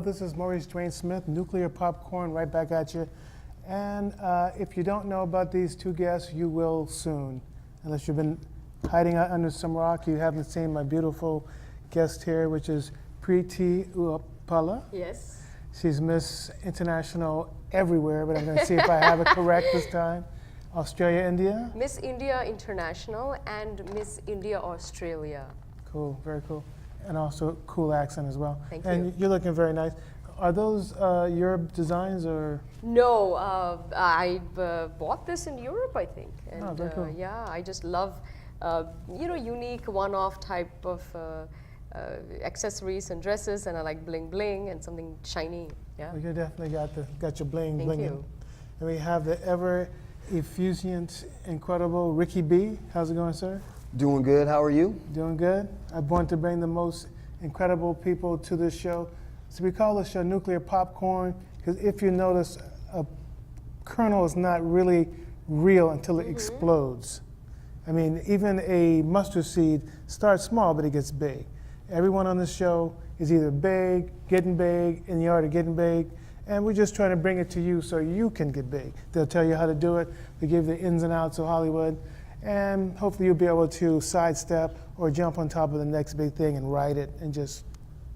this is Maurice Dwayne Smith, Nuclear Popcorn, right back at you. And if you don't know about these two guests, you will soon. Unless you've been hiding out under some rock, you haven't seen my beautiful guest here, which is Preeti Uapala. Yes. She's Miss International everywhere, but I'm going to see if I have it correct this time. Australia, India? Miss India International and Miss India Australia. Cool, very cool. And also cool accent as well. Thank and you. You're looking very nice. Are those your designs or? No, I bought this in Europe, I think. And, Oh, very cool. Yeah, I just love, unique one-off type of accessories and dresses, and I like bling bling and something shiny. Yeah. Well, you definitely got your bling Thank blinging. you. And we have the ever effusive, incredible Ricky B. How's it going, sir? Doing good. How are you? Doing good. I want to bring the most incredible people to this show. So we call this show Nuclear Popcorn because if you notice, a kernel is not really real until it explodes. I mean, even a mustard seed starts small, but it gets big. Everyone on this show is either big, getting big, in the art of getting big, and we're just trying to bring it to you so you can get big. They'll tell you how to do it. They give you the ins and outs of Hollywood, and hopefully you'll be able to sidestep or jump on top of the next big thing and ride it and just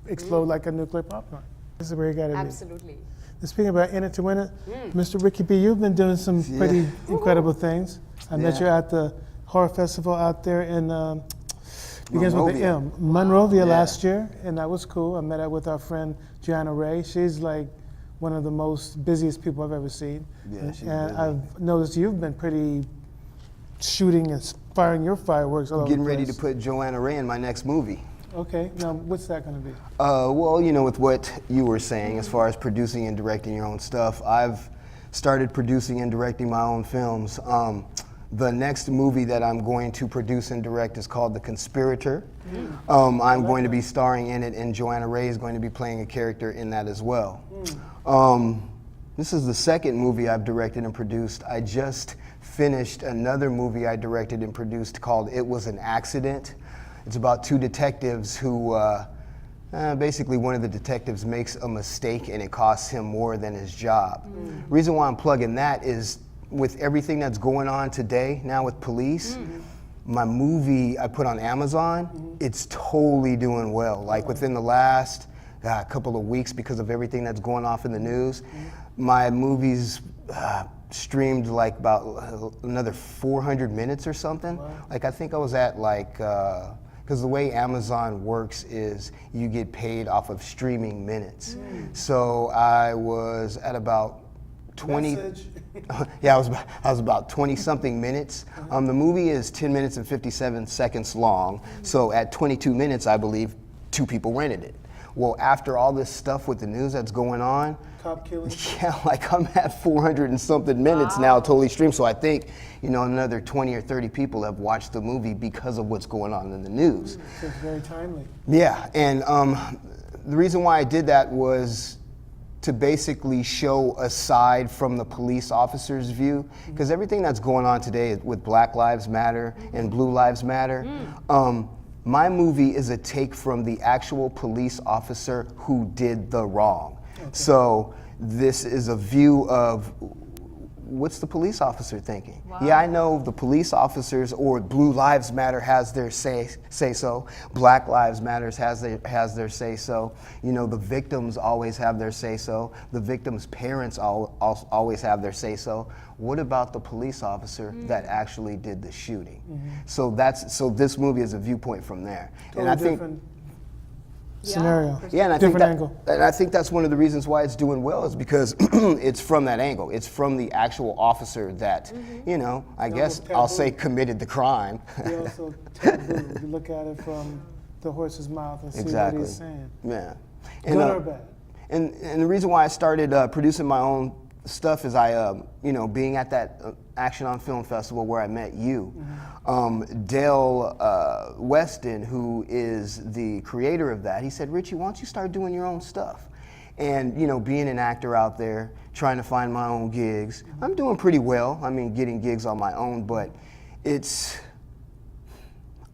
explode like a nuclear popcorn. This is where you got to be. Absolutely. And speaking about in it to win it, Mr. Ricky B, you've been doing some pretty incredible things. I met you at the horror festival out there in begins with the M, Monrovia last year, and that was cool. I met up with our friend Joanna Ray. She's like one of the most busiest people I've ever seen. Yeah, she's and busy. I've noticed you've been pretty shooting and firing your fireworks all over Getting the ready place. to put Joanna Ray in my next movie. Okay, now what's that going to be? Well, with what you were saying, as far as producing and directing your own stuff, I've started producing and directing my own films. The next movie that I'm going to produce and direct is called The Conspirator. I'm going to be starring in it, and Joanna Ray is going to be playing a character in that as well. This is the second movie I've directed and produced. I just finished another movie I directed and produced called It Was an Accident. It's about two detectives who, basically one of the detectives makes a mistake and it costs him more than his job. Reason why I'm plugging that is with everything that's going on today now with police, my movie I put on Amazon, it's totally doing well. Like within the last couple of weeks, because of everything that's going off in the news, my movie's streamed like about another 400 minutes or something. Like I think I was at like, because the way Amazon works is you get paid off of streaming minutes. So I was at about 20. Yeah, I was about 20 something minutes. The movie is 10 minutes and 57 seconds long. So at 22 minutes, I believe 2 people rented it. Well, after all this stuff with the news that's going on, Cop killing? yeah, like I'm at 400 and something minutes now, totally streamed. So I think, another 20 or 30 people have watched the movie because of what's going on in the news. So it's very timely. Yeah, and the reason why I did that was to basically show a side from the police officer's view, because everything that's going on today with Black Lives Matter and Blue Lives Matter, my movie is a take from the actual police officer who did the wrong. Okay. So this is a view of what's the police officer thinking? Wow. Yeah, I know the police officers or Blue Lives Matter has their say so. Black Lives Matter has their say so. The victims always have their say so. The victims' parents always have their say so. What about the police officer that actually did the shooting? So this movie is a viewpoint from there. Totally and I think different scenario. Yeah, and I different think angle. And I think that's one of the reasons why it's doing well is because it's from that angle. It's from the actual officer that, I guess I'll say committed the crime. We also taboo. You look at it from the horse's mouth and see what he's saying. Yeah. Good or bad. And the reason why I started producing my own stuff is being at that Action on Film Festival where I met you. Dale Weston, who is the creator of that, he said, Richie, why don't you start doing your own stuff? And, being an actor out there, trying to find my own gigs, I'm doing pretty well. I mean, getting gigs on my own, but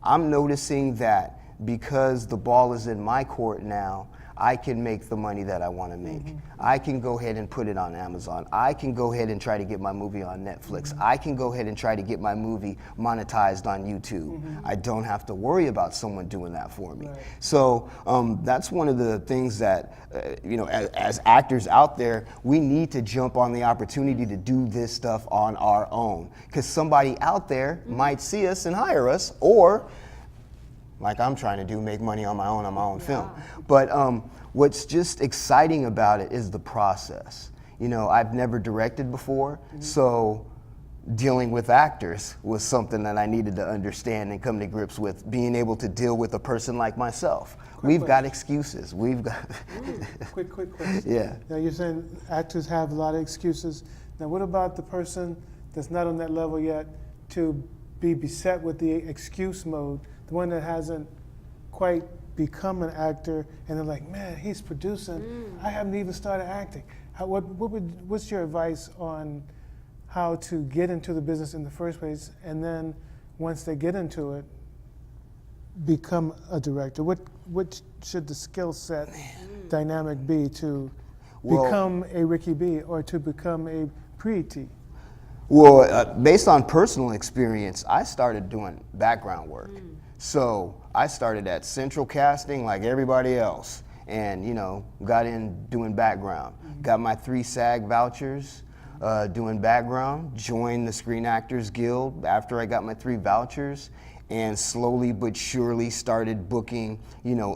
I'm noticing that because the ball is in my court now, I can make the money that I want to make. I can go ahead and put it on Amazon. I can go ahead and try to get my movie on Netflix. I can go ahead and try to get my movie monetized on YouTube. I don't have to worry about someone doing that for me. Right. So that's one of the things that, as actors out there, we need to jump on the opportunity to do this stuff on our own. Because somebody out there might see us and hire us, or like I'm trying to do, make money on my own film. But what's just exciting about it is the process. I've never directed before, so dealing with actors was something that I needed to understand and come to grips with, being able to deal with a person like myself. We've got excuses. We've got... Quick question. Yeah. Now you're saying actors have a lot of excuses. Now what about the person that's not on that level yet to be beset with the excuse mode, the one that hasn't quite become an actor, and they're like, man, he's producing. I haven't even started acting. What's your advice on how to get into the business in the first place, and then once they get into it, become a director? What should the skill set dynamic be to become a Ricky B or to become a Preeti? Well, based on personal experience, I started doing background work. So I started at Central Casting like everybody else, and got in doing background. Got my 3 SAG vouchers doing background, joined the Screen Actors Guild after I got my 3 vouchers, and slowly but surely started booking,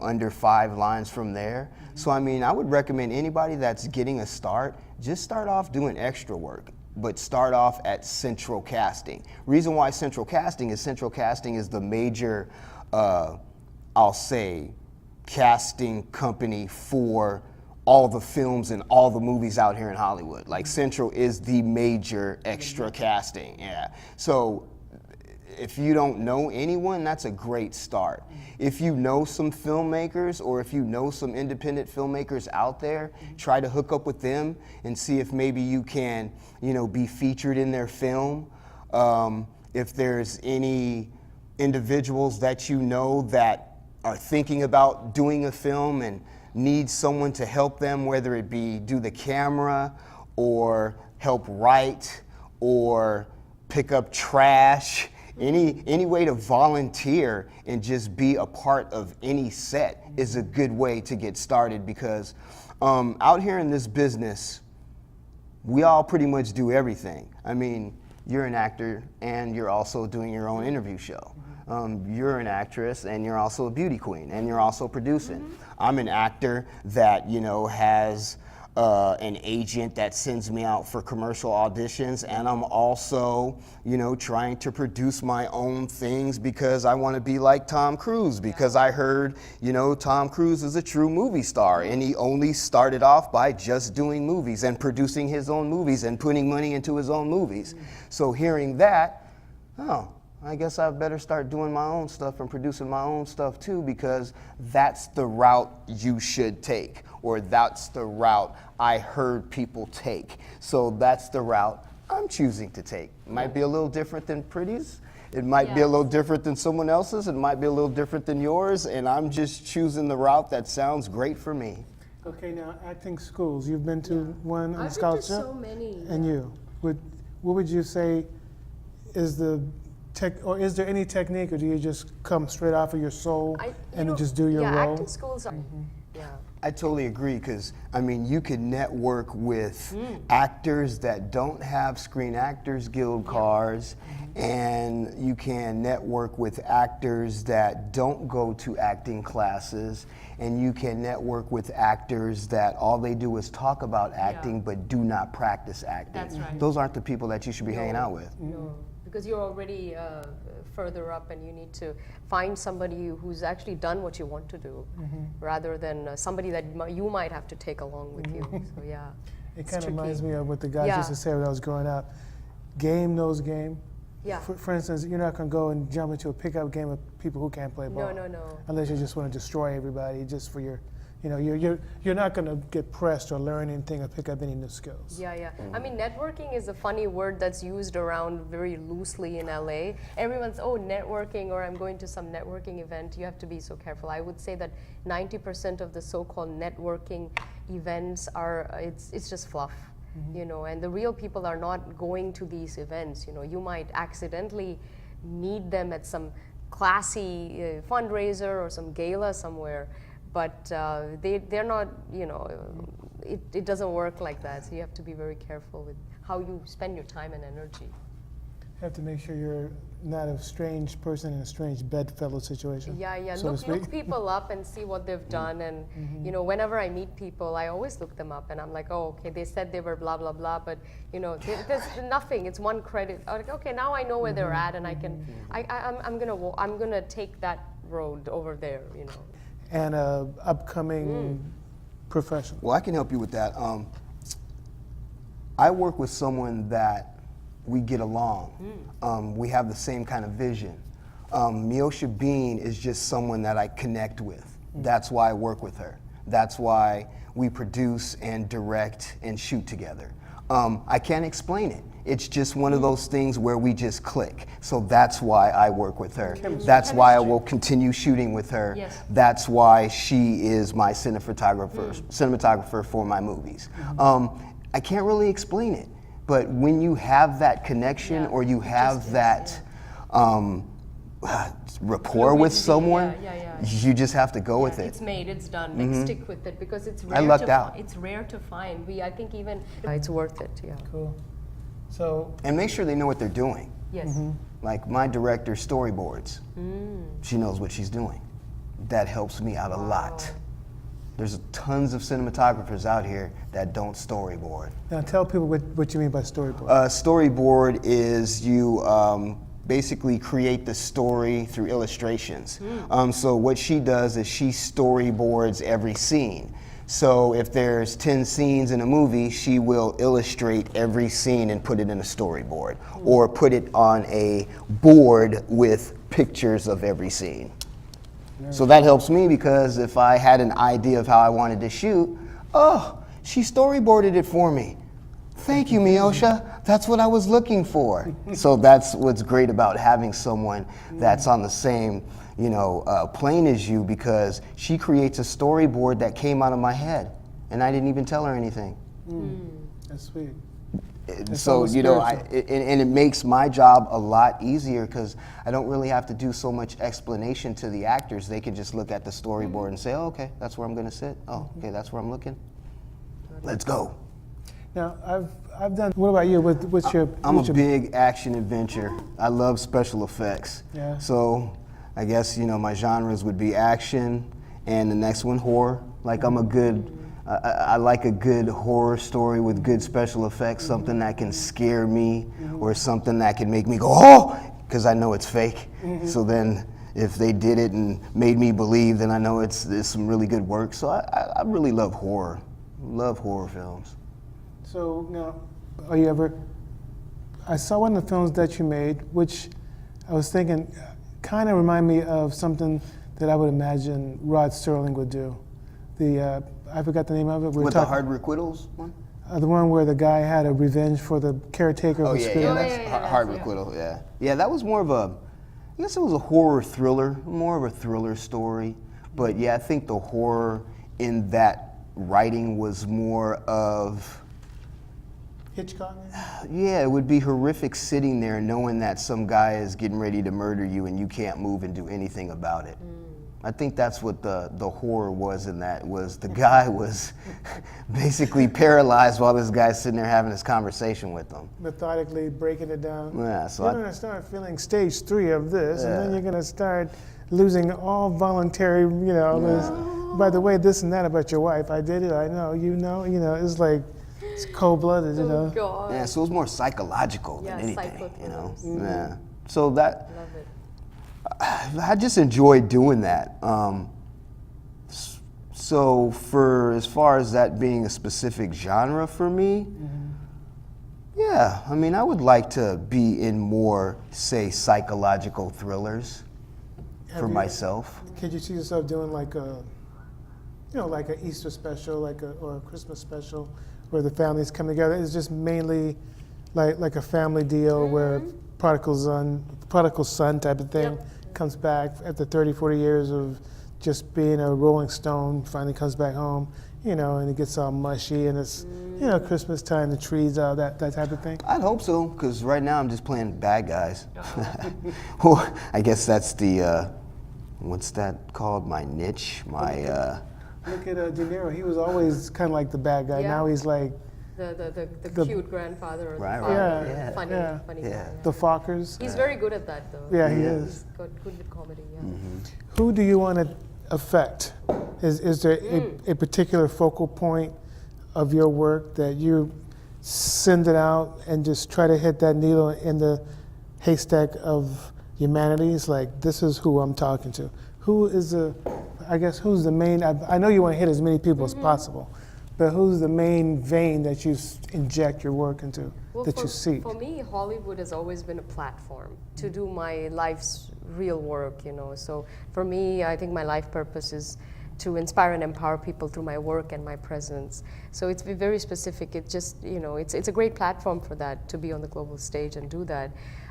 under 5 lines from there. So I would recommend anybody that's getting a start, just start off doing extra work, but start off at Central Casting. Reason why Central Casting is the major, I'll say, casting company for all the films and all the movies out here in Hollywood. Like Central is the major extra casting, yeah. So if you don't know anyone, that's a great start. If you know some filmmakers, or if you know some independent filmmakers out there, try to hook up with them and see if maybe you can, be featured in their film. If there's any individuals that you know that are thinking about doing a film and need someone to help them, whether it be do the camera or help write or pick up trash, any way to volunteer and just be a part of any set is a good way to get started, because out here in this business, we all pretty much do everything. You're an actor and you're also doing your own interview show. You're an actress and you're also a beauty queen and you're also producing. I'm an actor that, has an agent that sends me out for commercial auditions, and I'm also, trying to produce my own things because I want to be like Tom Cruise, because I heard, Tom Cruise is a true movie star, and he only started off by just doing movies and producing his own movies and putting money into his own movies. So hearing that, I guess I better start doing my own stuff and producing my own stuff too, because that's the route you should take, or that's the route I heard people take. So that's the route I'm choosing to take. It might be a little different than Pretty's. It might be a little different than someone else's. It might be a little different than yours, and I'm just choosing the route that sounds great for me. Okay, now acting schools. You've been to one on I've scholarship? been to so many. And you? What would you say is the or is there any technique, or do you just come straight off of your soul and just do your role? Acting schools are, I totally agree, because you can network with actors that don't have Screen Actors Guild cards, and you can network with actors that don't go to acting classes, and you can network with actors that all they do is talk about acting but do not practice acting. That's right. Those aren't the people that you should be hanging out with. No, because you're already further up, and you need to find somebody who's actually done what you want to do, rather than somebody that you might have to take along with you. So yeah, it kind of reminds me of what the guys used to say when I was growing up. Game knows game. Yeah. For instance, you're not going to go and jump into a pickup game with people who can't play ball. No. Unless you just want to destroy everybody just for your You know, you're not going to get pressed or learn anything or pick up any new skills. Yeah, yeah. I mean, networking is a funny word that's used around very loosely in LA. Everyone's, oh, networking, or I'm going to some networking event. You have to be so careful. I would say that 90% of the so-called networking events are, it's just fluff. You know, and the real people are not going to these events. You know, you might accidentally meet them at some classy fundraiser or some gala somewhere, but they're not, you know, it doesn't work like that. So you have to be very careful with how you spend your time and energy. You have to make sure you're not a strange person in a strange bedfellow situation. Yeah, yeah. so Look people up and see what they've done. And, you know, whenever I meet people, I always look them up. And I'm like, oh, okay, they said they were blah, blah, blah. But, you know, there's nothing. It's one credit. I'm like, okay, now I know where they're at. And I can, I'm going to take that road over there, you know. And upcoming professional. Well, I can help you with that. I work with someone that we get along. We have the same kind of vision. Miosha Bean is just someone that I connect with. That's why I work with her. That's why we produce and direct and shoot together. I can't explain it. It's just one of those things where we just click. So that's why I work with her. That's why I will continue shooting with her. Yes. That's why she is my cinematographer for my movies. I can't really explain it, but when you have that connection or you have that rapport with someone, you just have to go with it. It's made, it's done. Like, stick with it, because it's rare. I lucked out. It's rare to find. I think even it's worth it. Yeah. Cool. So. And make sure they know what they're doing. Yes. Like my director storyboards. She knows what she's doing. That helps me out a lot. There's tons of cinematographers out here that don't storyboard. Now tell people what you mean by storyboard. Storyboard is you basically create the story through illustrations. So what she does is she storyboards every scene. So if there's 10 scenes in a movie, she will illustrate every scene and put it in a storyboard, or put it on a board with pictures of every scene. So that helps me, because if I had an idea of how I wanted to shoot, oh, she storyboarded it for me. Thank you, Miosha. That's what I was looking for. So that's what's great about having someone that's on the same, you know, plane as you, because she creates a storyboard that came out of my head, and I didn't even tell her anything. That's sweet. So, you know, and it makes my job a lot easier, because I don't really have to do so much explanation to the actors. They can just look at the storyboard and say, oh, okay, that's where I'm going to sit. Oh, okay, that's where I'm looking. Let's go. Now, I've done. What about you? What's your? I'm a big action adventure. I love special effects. Yeah. So, I guess, you know, my genres would be action, and the next one horror. Like, I'm a good. I like a good horror story with good special effects, something that can scare me, or something that can make me go, oh, because I know it's fake. So then, if they did it and made me believe, then I know it's some really good work. So I really love horror. Love horror films. So now, are you ever? I saw one of the films that you made, which I was thinking kind of remind me of something that I would imagine Rod Serling would do. The I forgot the name of it. With the hard requittals one? The one where the guy had a revenge for the caretaker of the school. Hard requittal. Yeah, yeah. That was more of a. I guess it was a horror thriller, more of a thriller story. But yeah, I think the horror in that writing was more of. Hitchcock? Yeah, it would be horrific sitting there knowing that some guy is getting ready to murder you and you can't move and do anything about it. I think that's what the horror was in that, was the guy was basically paralyzed while this guy's sitting there having this conversation with him. Methodically breaking it down. Yeah, so you're going to start feeling stage 3 of this, and then you're going to start losing all voluntary, you know, by the way, this and that about your wife. I did it, I know, you know, it's like, it's cold-blooded, you know. God. Yeah, so it was more psychological than anything, you know. Yeah. So Love it. I just enjoyed doing that. So for as far as that being a specific genre for me, yeah, I mean, I would like to be in more, say, psychological thrillers for myself. Could you see yourself doing like like an Easter special, or a Christmas special, where the families come together. It's just mainly like a family deal where prodigal son type of thing comes back after 30, 40 years of just being a Rolling Stone, finally comes back home, and it gets all mushy, and it's, Christmas time, the trees, all that type of thing. I'd hope so, because right now I'm just playing bad guys. Well, I guess that's the, what's that called? My niche, my... Look at De Niro. He was always kind of like the bad guy. Yeah. Now he's like The cute grandfather or Right, the right. father. Yeah. Funny Yeah. guy. Yeah. the Fockers. He's very good at that, though. Yeah, he Yeah. is. Good with comedy. Yeah. Who do you want to affect? Is there a particular focal point of your work that you send it out and just try to hit that needle in the haystack of humanity? It's like, this is who I'm talking to. Who's the main, I know you want to hit as many people as possible, but who's the main vein that you inject your work into, that you seek? For me, Hollywood has always been a platform to do my life's real work, So for me, I think my life purpose is to inspire and empower people through my work and my presence. So it's very specific. It's just, it's a great platform for that, to be on the global stage and do that.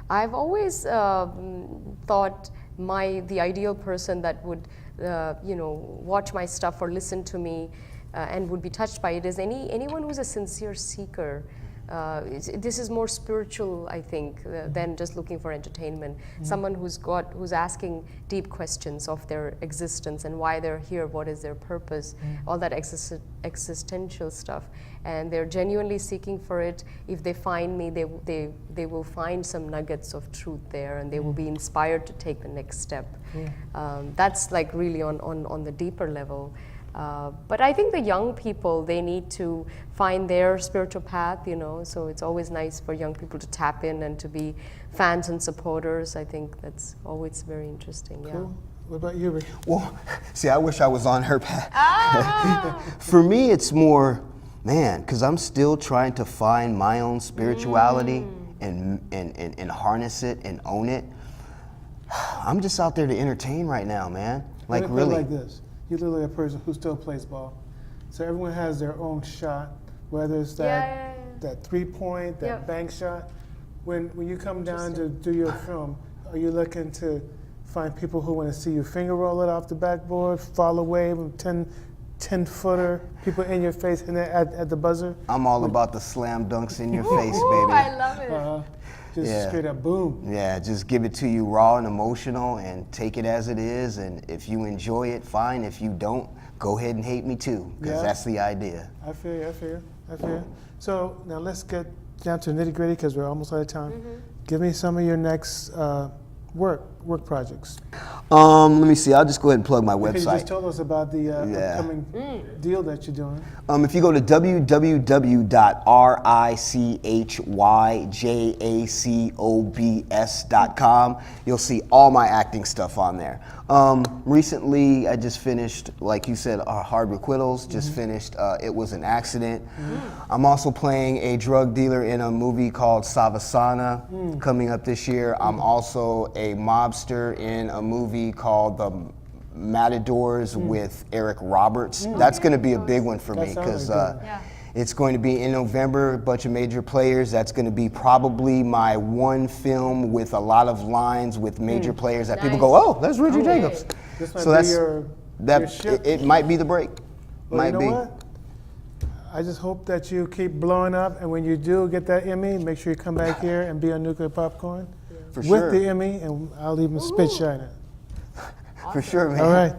I've always thought the ideal person that would, watch my stuff or listen to me and would be touched by it is anyone who's a sincere seeker. This is more spiritual, I think, than just looking for entertainment. Someone who's asking deep questions of their existence and why they're here, what is their purpose, all that existential stuff. And they're genuinely seeking for it. If they find me, they will find some nuggets of truth there, and they will be inspired to take the next step. That's like really on the deeper level. But I think the young people, they need to find their spiritual path, so it's always nice for young people to tap in and to be fans and supporters. I think that's always very interesting. Cool. What about you, Rick? Well, see, I wish I was on her path. For me, it's more, man, because I'm still trying to find my own spirituality and harness it and own it. I'm just out there to entertain right now, man. Like, Let me put it really. like this. You're literally a person who still plays ball. So everyone has their own shot, whether it's that 3-point, that bank shot. When you come down to do your film, are you looking to find people who want to see you finger roll it off the backboard, fall away with 10-footer, people in your face and at the buzzer? I'm all about the slam dunks in your face, baby. I love it. Just straight up boom. Yeah, just give it to you raw and emotional and take it as it is. And if you enjoy it, fine. If you don't, go ahead and hate me too, because that's the idea. I feel you. So now let's get down to nitty gritty because we're almost out of time. Give me some of your next work projects. Let me see. I'll just go ahead and plug my Because you website. just told us about the upcoming deal that you're doing. If you go to www.richjacobs.com, you'll see all my acting stuff on there. Recently, I just finished, like you said, Hard Requittals, just finished It Was an Accident. I'm also playing a drug dealer in a movie called Savasana coming up this year. I'm also a mobster in a movie called The Matadors with Eric Roberts. That's going to be a big one for me because it's going to be in November, a bunch of major players. That's going to be probably my one film with a lot of lines with major players that people go, oh, that's Richard Jacobs. This might So be that's your ship. it might be the break. Well, might you know be. what? I just hope that you keep blowing up, and when you do get that Emmy, make sure you come back here and be on Nuclear Popcorn For with sure. the Emmy, and I'll even spit shine it. For sure, man. All right.